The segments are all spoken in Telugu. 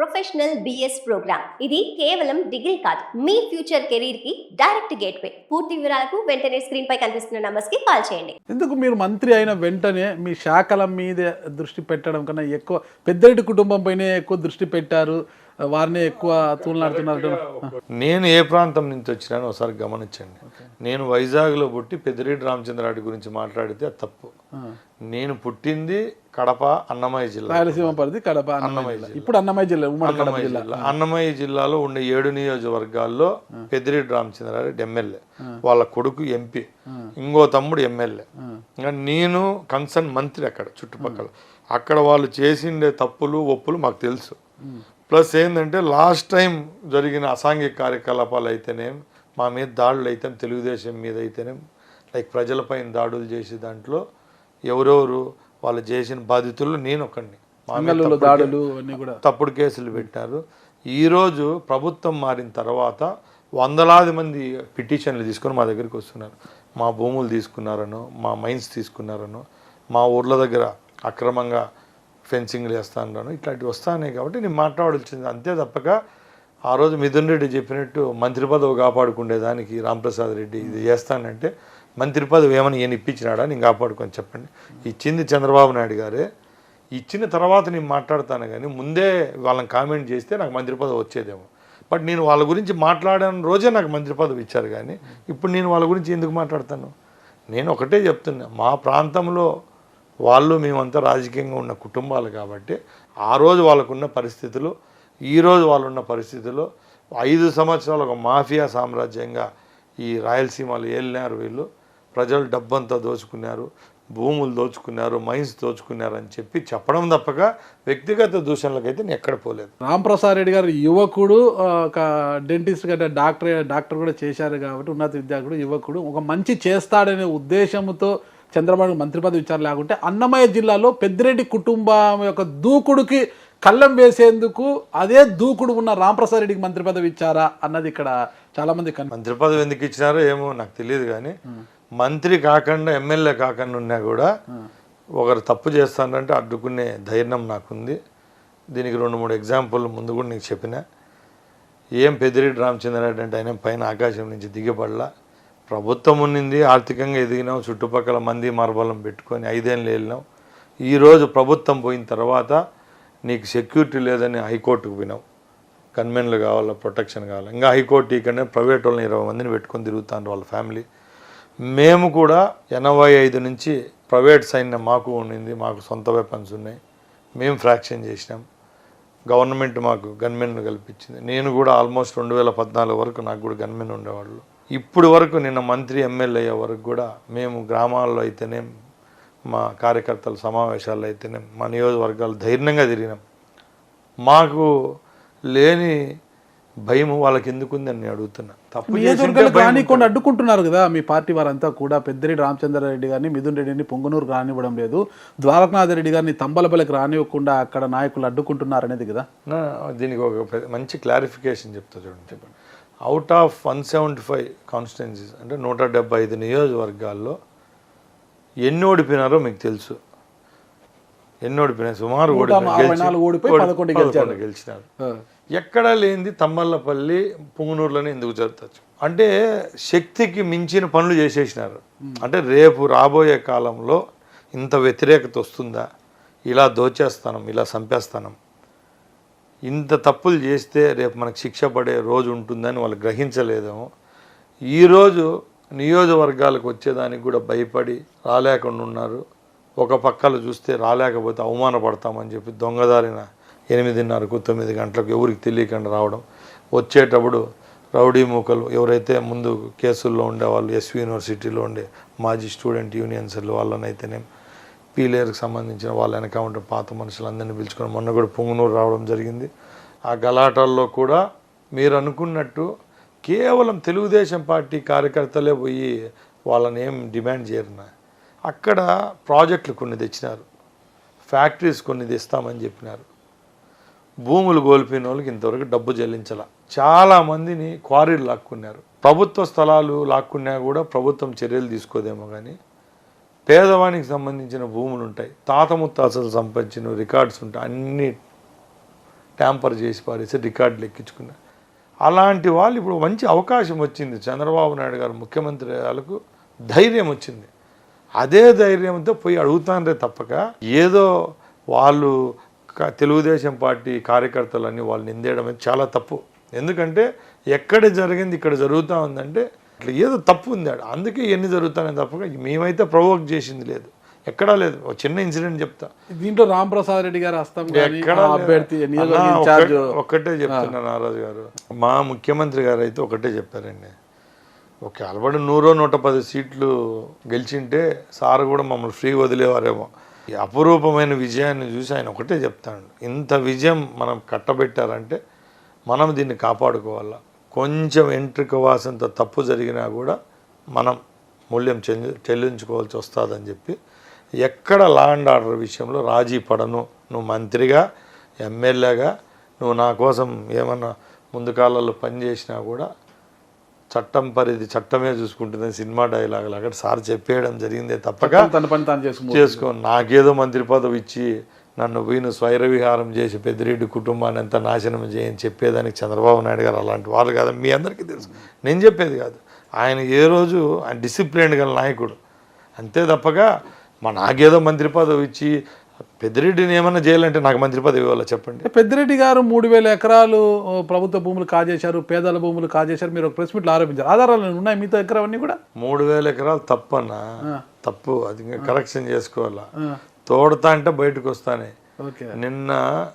Professional BS programme. ఇది కేవలం డిగ్రీ కాదు, మీ ఫ్యూచర్ కెరీర్ కి డైరెక్ట్ గేట్వే. పూర్తి వివరాలకు వెంటనే స్క్రీన్ పై కనిపిస్తున్న నంబర్స్ కి కాల్ చేయండి. ఎందుకు మీరు మంత్రి అయిన వెంటనే మీ శాఖల మీద దృష్టి పెట్టడం కన్నా ఎక్కువ పెద్దరెడ్డి కుటుంబం పైనే ఎక్కువ దృష్టి పెట్టారు, వారిని ఎక్కువ తూలనాడుతున్నారు? నేను ఏ ప్రాంతం నుంచి వచ్చినానో ఒకసారి గమనించండి. నేను వైజాగ్లో పుట్టి పెద్దిరెడ్డి రామచంద్రారెడ్డి గురించి మాట్లాడితే అది తప్పు. నేను పుట్టింది కడప, అన్నమయ్య జిల్లా, రాయలసీమ పరిధి కడప, అన్నమయ్య జిల్లా. ఇప్పుడు అన్నమయ్య జిల్లా, ఉమ్మడి కడప జిల్లా. అన్నమయ్య జిల్లాలో ఉండే 7 నియోజకవర్గాల్లో పెద్దిరెడ్డి రామచంద్రారెడ్డి ఎమ్మెల్యే, వాళ్ళ కొడుకు ఎంపీ, ఇంకో తమ్ముడు ఎమ్మెల్యే. నేను కన్సర్న్ మంత్రి అక్కడ చుట్టుపక్కల. అక్కడ వాళ్ళు చేసిండే తప్పులు ఒప్పులు మాకు తెలుసు. ప్లస్ ఏంటంటే లాస్ట్ టైం జరిగిన అసాంఘిక కార్యకలాపాలు అయితేనేం, మా మీద దాడులు అయితే తెలుగుదేశం మీద అయితేనేం, లైక్ ప్రజలపైన దాడులు చేసే దాంట్లో ఎవరెవరు వాళ్ళు చేసిన బాధితులు నేను ఒకడిని. మా మీద తప్పుడు కేసులు పెట్టారు. ఈరోజు ప్రభుత్వం మారిన తర్వాత వందలాది మంది పిటిషన్లు తీసుకొని మా దగ్గరికి వస్తున్నారు. మా భూములు తీసుకున్నారనో, మా మైన్స్ తీసుకున్నారనో, మా ఊర్ల దగ్గర అక్రమంగా ఫెన్సింగ్లు వేస్తాను, ఇట్లాంటివి వస్తానే. కాబట్టి నేను మాట్లాడాల్సింది అంతే తప్పక ఆ రోజు మిథున్ రెడ్డి చెప్పినట్టు మంత్రి పదవి కాపాడుకునేదానికి రాంప్రసాద్ రెడ్డి ఇది చేస్తానంటే మంత్రి పదవి ఏమని ఈయన ఇప్పించినాడా? నేను కాపాడుకొని చెప్పండి. ఇచ్చింది చంద్రబాబు నాయుడు గారే. ఇచ్చిన తర్వాత నేను మాట్లాడతాను, కానీ ముందే వాళ్ళని కామెంట్ చేస్తే నాకు మంత్రి పదవి వచ్చేదేమో. బట్ నేను వాళ్ళ గురించి మాట్లాడిన రోజే నాకు మంత్రి పదవి ఇచ్చారు, కానీ ఇప్పుడు నేను వాళ్ళ గురించి ఎందుకు మాట్లాడతాను? నేను ఒకటే చెప్తున్నా, మా ప్రాంతంలో వాళ్ళు మేమంతా రాజకీయంగా ఉన్న కుటుంబాలు కాబట్టి ఆ రోజు వాళ్ళకున్న పరిస్థితులు, ఈరోజు వాళ్ళున్న పరిస్థితుల్లో 5 సంవత్సరాలు ఒక మాఫియా సామ్రాజ్యంగా ఈ రాయలసీమలు ఏలినారు. వీళ్ళు ప్రజలు డబ్బంతా దోచుకున్నారు, భూములు దోచుకున్నారు, మైన్స్ దోచుకున్నారు అని చెప్పడం తప్పక వ్యక్తిగత దూషణలకైతే నేను ఎక్కడ పోలేదు. రాంప్రసాద్ రెడ్డి గారు యువకుడు, ఒక డెంటిస్ట్ కంటే డాక్టర్ కూడా చేశారు కాబట్టి ఉన్నత విద్యార్థుడు, యువకుడు, ఒక మంచి చేస్తాడనే ఉద్దేశంతో చంద్రబాబు మంత్రి పదవి ఇచ్చారు. లేకుంటే అన్నమయ్య జిల్లాలో పెద్దిరెడ్డి కుటుంబం యొక్క దూకుడుకి కళ్ళం వేసేందుకు అదే దూకుడు ఉన్న రాంప్రసాద్ రెడ్డికి మంత్రి పదవి ఇచ్చారా అన్నది ఇక్కడ చాలా మంది మంత్రి పదవి ఎందుకు ఇచ్చినారో ఏమో నాకు తెలియదు, కానీ మంత్రి కాకుండా ఎమ్మెల్యే కాకుండా ఉన్నా కూడా ఒకరు తప్పు చేస్తానంటే అడ్డుకునే ధైర్యం నాకుంది. దీనికి 2-3 ఎగ్జాంపుల్ ముందు కూడా నీకు చెప్పిన. ఏం పెద్దిరెడ్డి రామచంద్రారెడ్డి అంటే ఆయన పైన ఆకాశం నుంచి దిగబడలా. ప్రభుత్వం ఉన్నింది, ఆర్థికంగా ఎదిగినాం, చుట్టుపక్కల మంది మార్బలం పెట్టుకొని 5 ఏళ్ళు వెళ్ళినాం. ఈరోజు ప్రభుత్వం పోయిన తర్వాత నీకు సెక్యూరిటీ లేదని హైకోర్టుకు పోయినావు, గన్మెన్లు కావాలా, ప్రొటెక్షన్ కావాలి. ఇంకా హైకోర్టు ఇక్కడ ప్రైవేట్ వాళ్ళని 20 మందిని పెట్టుకొని తిరుగుతాను వాళ్ళ ఫ్యామిలీ. మేము కూడా 85 నుంచి ప్రైవేట్ సైన్యం మాకు ఉండింది, మాకు సొంత వెపన్స్ ఉన్నాయి, మేము ఫ్రాక్షన్ చేసినాం. గవర్నమెంట్ మాకు గన్మెన్లు కల్పించింది. నేను కూడా ఆల్మోస్ట్ 2014 వరకు నాకు కూడా గన్మెన్ ఉండేవాళ్ళు. ఇప్పుడు వరకు నిన్న మంత్రి ఎమ్మెల్యే అయ్యే వరకు కూడా మేము గ్రామాల్లో అయితేనే, మా కార్యకర్తల సమావేశాల్లో అయితేనే, మా నియోజకవర్గాలు ధైర్యంగా తిరిగినాం. మాకు లేని భయం వాళ్ళకి ఎందుకుందని నేను అడుగుతున్నా. తప్పు అడ్డుకుంటున్నారు కదా మీ పార్టీ వారంతా కూడా. పెద్దిరెడ్డి రామచంద్రారెడ్డి గారిని, మిథున్ రెడ్డిని పొంగునూరు రానివ్వడం లేదు, ద్వారకనాథ్ రెడ్డి గారిని తంబలపల్లికి రానివ్వకుండా అక్కడ నాయకులు అడ్డుకుంటున్నారు అనేది కదా. దీనికి ఒక మంచి క్లారిఫికేషన్ చెప్తా చూడండి. చెప్పండి, అవుట్ ఆఫ్ 175 కాన్స్టిట్యున్సీస్ అంటే 175 నియోజకవర్గాల్లో ఎన్ని ఓడిపోయినారో మీకు తెలుసు. ఎన్ని ఓడిపోయినాయి? సుమారు 11 గెలిచినారు. ఎక్కడా లేనిది తమ్మల్లపల్లి, పొంగునూరులోనే ఎందుకు జరుగుతుంది అంటే శక్తికి మించిన పనులు చేసేసినారు. అంటే రేపు రాబోయే కాలంలో ఇంత వ్యతిరేకత వస్తుందా, ఇలా దోచేస్తానం, ఇలా చంపేస్తానం, ఇంత తప్పులు చేస్తే రేపు మనకు శిక్ష పడే రోజు ఉంటుందని వాళ్ళు గ్రహించలేదేమో. ఈరోజు నియోజకవర్గాలకు వచ్చేదానికి కూడా భయపడి రాలేకుండా ఉన్నారు. ఒక పక్కలు చూస్తే రాలేకపోతే అవమానపడతామని చెప్పి దొంగదారిన 8:30కు 9 గంటలకు ఎవరికి తెలియకుండా రావడం. వచ్చేటప్పుడు రౌడీ మూకలు ఎవరైతే ముందు కేసుల్లో ఉండేవాళ్ళు, ఎస్వి యూనివర్సిటీలో ఉండే మాజీ స్టూడెంట్ యూనియన్స్ వాళ్ళనైతేనే, పీలేరుకు సంబంధించిన వాళ్ళ వెనక పాత మనుషులందరినీ పిలుచుకొని మొన్న కూడా పొంగునూరు రావడం జరిగింది. ఆ గలాటాల్లో కూడా మీరు అనుకున్నట్టు కేవలం తెలుగుదేశం పార్టీ కార్యకర్తలే పోయి వాళ్ళని ఏం డిమాండ్ చేయరు. అక్కడ ప్రాజెక్టులు కొన్ని తెచ్చినారు, ఫ్యాక్టరీస్ కొన్ని తెస్తామని చెప్పినారు. భూములు కోల్పోయిన వాళ్ళకి ఇంతవరకు డబ్బు చెల్లించాల. చాలామందిని క్వారీలు లాక్కున్నారు. ప్రభుత్వ స్థలాలు లాక్కున్నా కూడా ప్రభుత్వం చర్యలు తీసుకోదేమో, కానీ పేదవానికి సంబంధించిన భూములు ఉంటాయి, తాత ముత్తాతలు సంపాదించిన రికార్డ్స్ ఉంటాయి, అన్ని ట్యాంపర్ చేసి పారేసి రికార్డులు ఎక్కించుకున్నారు. అలాంటి వాళ్ళు ఇప్పుడు మంచి అవకాశం వచ్చింది చంద్రబాబు నాయుడు గారు ముఖ్యమంత్రి వాళ్ళకు ధైర్యం వచ్చింది. అదే ధైర్యంతో పోయి అడుగుతానరే తప్పక ఏదో వాళ్ళు తెలుగుదేశం పార్టీ కార్యకర్తలన్నీ వాళ్ళు నిందేయడం చాలా తప్పు. ఎందుకంటే ఎక్కడ జరిగింది ఇక్కడ జరుగుతూ ఉందంటే అట్లా ఏదో తప్పు ఉంది. అందుకే ఎన్ని జరుగుతానే తప్పక మేమైతే ప్రొవోక్ చేసింది లేదు, ఎక్కడా లేదు. ఒక చిన్న ఇన్సిడెంట్ చెప్తా. దీంట్లో రాంప్రసాద్ రెడ్డి గారు ఒక్కటే చెప్తున్నా నారాజు గారు, మా ముఖ్యమంత్రి గారు అయితే ఒకటే చెప్పారండి, ఒక ఆల్రెడీ 100-110 సీట్లు గెలిచింటే సార్ కూడా మమ్మల్ని ఫ్రీ వదిలేవారేమో. ఈ అపురూపమైన విజయాన్ని చూసి ఆయన ఒకటే చెప్తాడు, ఇంత విజయం మనం కట్టబెట్టారంటే మనం దీన్ని కాపాడుకోవాలా. కొంచెం ఎంట్రిక వాసంత తప్పు జరిగినా కూడా మనం మూల్యం చెల్లించుకోవాల్సి వస్తుందని చెప్పి ఎక్కడ లా అండ్ ఆర్డర్ విషయంలో రాజీ పడను. నువ్వు మంత్రిగా ఎమ్మెల్యేగా నువ్వు నా కోసం ఏమన్నా ముందు కాలాల్లో పనిచేసినా కూడా చట్టం పరిధి చట్టమే చూసుకుంటుందని సినిమా డైలాగ్ లాగా సార్ చెప్పేయడం జరిగిందే తప్పక తన పని తాను చేసుకో నాకేదో మంత్రి పదవి ఇచ్చి నన్ను వీణు స్వైర విహారం చేసి పెద్దిరెడ్డి కుటుంబాన్ని ఎంత నాశనం చేయని చెప్పేదానికి చంద్రబాబు నాయుడు గారు అలాంటి వాళ్ళు కాదు. మీ అందరికీ తెలుసు, నేను చెప్పేది కాదు. ఆయన ఏ రోజు ఆయన డిసిప్లిన్ గల నాయకుడు, అంతే తప్పక నాకేదో మంత్రి పదవి ఇచ్చి పెద్దిరెడ్డిని ఏమన్నా చేయాలంటే నాకు మంత్రి పదవి ఇవ్వాలా చెప్పండి. పెద్దిరెడ్డి గారు 3,000 ఎకరాలు ప్రభుత్వ భూములు కాజేశారు, పేదల భూములు కాజేశారు, మీరు ఒక ప్రెస్ మీట్లో ఆరోపించారు. ఆధారాలు ఉన్నాయి మీతో దగ్గర అవన్నీ కూడా? 3,000 ఎకరాలు తప్పన్నా, తప్పు, అది కరెక్షన్ చేసుకోవాలా. తోడతా అంటే బయటకు వస్తానే. నిన్న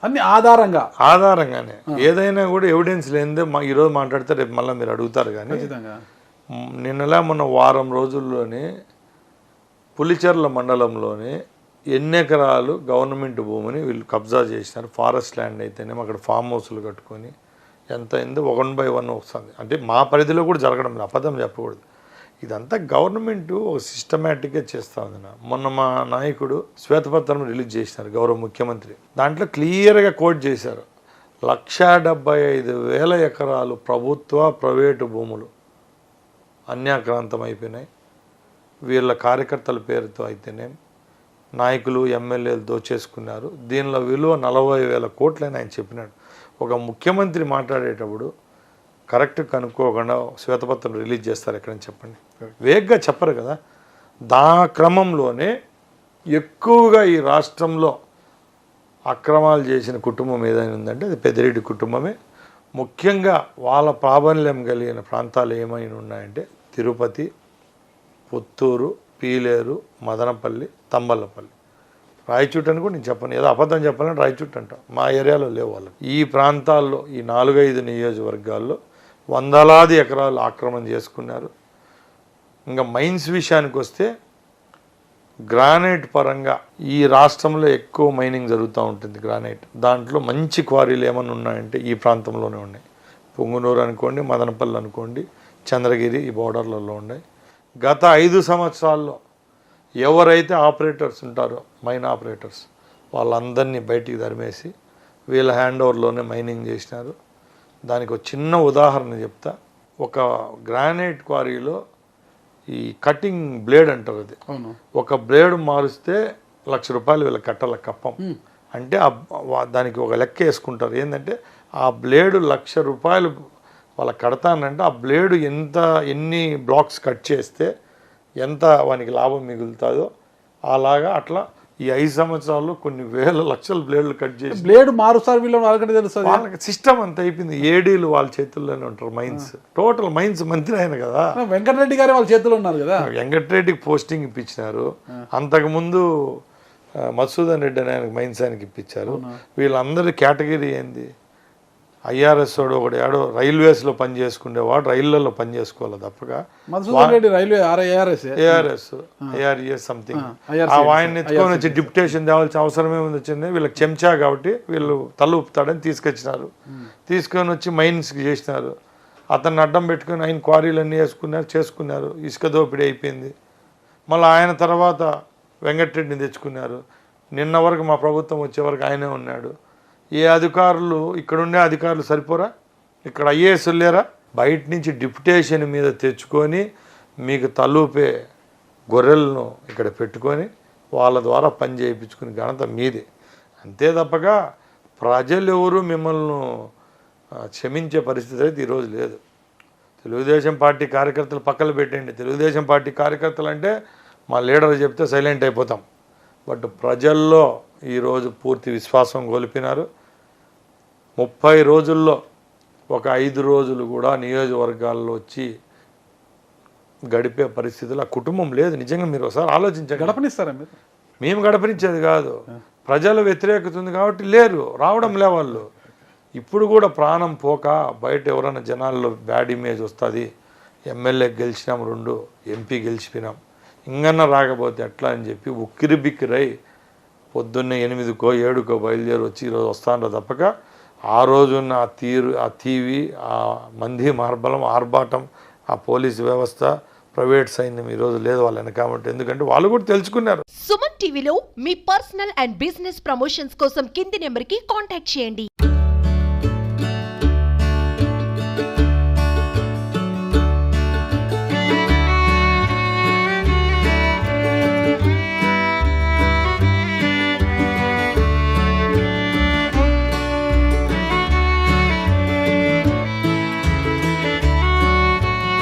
అన్ని ఆధారంగానే ఏదైనా కూడా ఎవిడెన్స్ లేనిదే ఈరోజు మాట్లాడితే రేపు మళ్ళీ మీరు అడుగుతారు. కానీ నిన్నలా మొన్న వారం రోజుల్లోనే పులిచెర్ల మండలంలోనే ఎన్ని ఎకరాలు గవర్నమెంట్ భూమిని వీళ్ళు కబ్జా చేసినారు. ఫారెస్ట్ ల్యాండ్ అయితేనేమో అక్కడ ఫామ్ హౌస్లు కట్టుకొని ఎంత అయిందో 1/1 వస్తుంది. అంటే మా పరిధిలో కూడా జరగడం లేదు, అబద్ధం చెప్పకూడదు. ఇదంతా గవర్నమెంట్ ఒక సిస్టమేటిక్గా చేస్తూ ఉంది. మొన్న మా నాయకుడు శ్వేతపత్రం రిలీజ్ చేసినారు గౌరవ ముఖ్యమంత్రి. దాంట్లో క్లియర్గా కోట్ చేశారు, 175,000 ఎకరాలు ప్రభుత్వ ప్రైవేటు భూములు అన్యాక్రాంతం అయిపోయినాయి. వీళ్ళ కార్యకర్తల పేరుతో అయితేనే నాయకులు ఎమ్మెల్యేలు దోచేసుకున్నారు. దీనిలో విలువ 40,000 కోట్లని ఆయన చెప్పినాడు. ఒక ముఖ్యమంత్రి మాట్లాడేటప్పుడు కరెక్ట్ కనుక్కోకుండా శ్వేతపత్రం రిలీజ్ చేస్తారు ఎక్కడని చెప్పండి, వేగ్గా చెప్పరు కదా. క్రమంలోనే ఎక్కువగా ఈ రాష్ట్రంలో అక్రమాలు చేసిన కుటుంబం ఏదైనా ఉందంటే అది పెద్దిరెడ్డి కుటుంబమే. ముఖ్యంగా వాళ్ళ ప్రాబల్యం కలిగిన ప్రాంతాలు ఏమైనా ఉన్నాయంటే తిరుపతి, పుత్తూరు, పీలేరు, మదనపల్లి, తంబలపల్లి, రాయచూట్ అని కూడా నేను చెప్పను, ఏదో అబద్ధం చెప్పాలని రాయచూట్ అంటాం. మా ఏరియాలో లేవు వాళ్ళు. ఈ ప్రాంతాల్లో ఈ 4-5 నియోజకవర్గాల్లో వందలాది ఎకరాలు ఆక్రమణ చేసుకున్నారు. ఇంకా మైన్స్ విషయానికి వస్తే గ్రానైట్ పరంగా ఈ రాష్ట్రంలో ఎక్కువ మైనింగ్ జరుగుతూ ఉంటుంది. గ్రానైట్ దాంట్లో మంచి క్వారీలు ఏమైనా ఉన్నాయంటే ఈ ప్రాంతంలోనే ఉన్నాయి. పొంగునూరు అనుకోండి, మదనపల్లి అనుకోండి, చంద్రగిరి ఈ బోర్డర్లలో ఉన్నాయి. గత 5 సంవత్సరాల్లో ఎవరైతే ఆపరేటర్స్ ఉంటారో మైన్ ఆపరేటర్స్ వాళ్ళందరినీ బయటికి తరిమేసి వీళ్ళ హ్యాండ్ ఓవర్లోనే మైనింగ్ చేసినారు. దానికి ఒక చిన్న ఉదాహరణ చెప్తా. ఒక గ్రానైట్ క్వారీలో ఈ కటింగ్ బ్లేడ్ అంటారు, అది ఒక బ్లేడ్ మారుస్తే ₹1,00,000 వీళ్ళకి కట్టాల కప్పం. అంటే దానికి ఒక లెక్క వేసుకుంటారు, ఏంటంటే ఆ బ్లేడు ₹1,00,000 వాళ్ళకి కడతానంటే ఆ బ్లేడు ఎన్ని బ్లాక్స్ కట్ చేస్తే ఎంత వానికి లాభం మిగులుతుందో అలాగా అట్లా ఈ 5 సంవత్సరాల్లో కొన్ని వేల లక్షల బ్లేడ్లు కట్ చేసి బ్లేడ్ మారుస్తారు వీళ్ళు వాళ్ళకి తెలుస్తుంది. వాళ్ళకి సిస్టమ్ అంత అయిపోయింది. ఏడీలు వాళ్ళ చేతుల్లోనే ఉంటారు. మైన్స్ టోటల్ మైన్స్ మంత్రి ఆయన కదా, వెంకటరెడ్డి గారు వాళ్ళ చేతుల్లో ఉన్నారు కదా. వెంకటరెడ్డికి పోస్టింగ్ ఇప్పించినారు. అంతకుముందు మధుసూదన్ రెడ్డి అని ఆయనకు మైన్స్ ఆయనకి ఇప్పించారు. వీళ్ళందరి కేటగిరీ ఏంది, ఐఆర్ఎస్ వాడు ఒకడు ఏడో రైల్వేస్లో పని చేసుకునేవాడు రైళ్లలో పని చేసుకోవాలి తప్పక. ఏఆర్ఎస్ సంథింగ్ ఆయన్ని ఎత్తుకొని వచ్చి డిప్యుటేషన్ తేవాల్సిన అవసరం ఏముంది వచ్చింది. వీళ్ళకి చెంచా కాబట్టి వీళ్ళు తల ఊపుతాడని తీసుకొచ్చినారు. తీసుకొని వచ్చి మైన్స్కి చేసినారు. అతన్ని అడ్డం పెట్టుకొని ఆయన క్వారీలన్నీ చేసుకున్నారు. ఇసుక దోపిడీ అయిపోయింది. మళ్ళీ ఆయన తర్వాత వెంకటరెడ్డిని తెచ్చుకున్నారు. నిన్న వరకు మా ప్రభుత్వం వచ్చే వరకు ఆయనే ఉన్నాడు. ఏ అధికారులు ఇక్కడుండే అధికారులు సరిపోరా, ఇక్కడ ఐఏఎస్ లేరా? బయట నుంచి డిప్యుటేషన్ మీద తెచ్చుకొని మీకు తలూపే గొర్రెలను ఇక్కడ పెట్టుకొని వాళ్ళ ద్వారా పని చేయించుకుని ఘనత మీదే. అంతే తప్పగా ప్రజలు ఎవరు మిమ్మల్ని క్షమించే పరిస్థితి అయితే ఈరోజు లేదు. తెలుగుదేశం పార్టీ కార్యకర్తలు పక్కన పెట్టండి. తెలుగుదేశం పార్టీ కార్యకర్తలు అంటే మా లీడర్ చెప్తే సైలెంట్ అయిపోతాం. బట్ ప్రజల్లో ఈరోజు పూర్తి విశ్వాసం కోల్పోయినారు. 30 రోజుల్లో ఒక 5 రోజులు కూడా నియోజకవర్గాల్లో వచ్చి గడిపే పరిస్థితులు ఆ కుటుంబం లేదు. నిజంగా మీరు ఒకసారి ఆలోచించండి. గడపనిస్తారా మీరు? మేము గడపనిచ్చేది కాదు, ప్రజల వ్యతిరేకత ఉంది కాబట్టి లేరు, రావడం లే వాళ్ళు. ఇప్పుడు కూడా ప్రాణం పోక బయట ఎవరైనా జనాల్లో బ్యాడ్ ఇమేజ్ వస్తుంది, ఎమ్మెల్యే గెలిచినాం 2, ఎంపీ గెలిచిపోయినాం, ఇంకన్నా రాకపోతే ఎట్లా అని చెప్పి ఉక్కిరి బిక్కిరై పొద్దున్నే 8కో 7కో బయలుదేరి వచ్చి ఈరోజు వస్తానో తప్పక ఆ రోజున్న ఆ తీరు, ఆ టీవీ, ఆ మంది మార్బలం, ఆర్భాటం, ఆ పోలీసు వ్యవస్థ, ప్రైవేట్ సైన్యం ఈరోజు లేదు వాళ్ళ వెనకామంటే. ఎందుకంటే వాళ్ళు కూడా తెలుసుకున్నారు. సుమన్ టీవీలో మీ పర్సనల్ అండ్ బిజినెస్ ప్రమోషన్స్ కోసం కింది నెంబర్కి కాంటాక్ట్ చేయండి.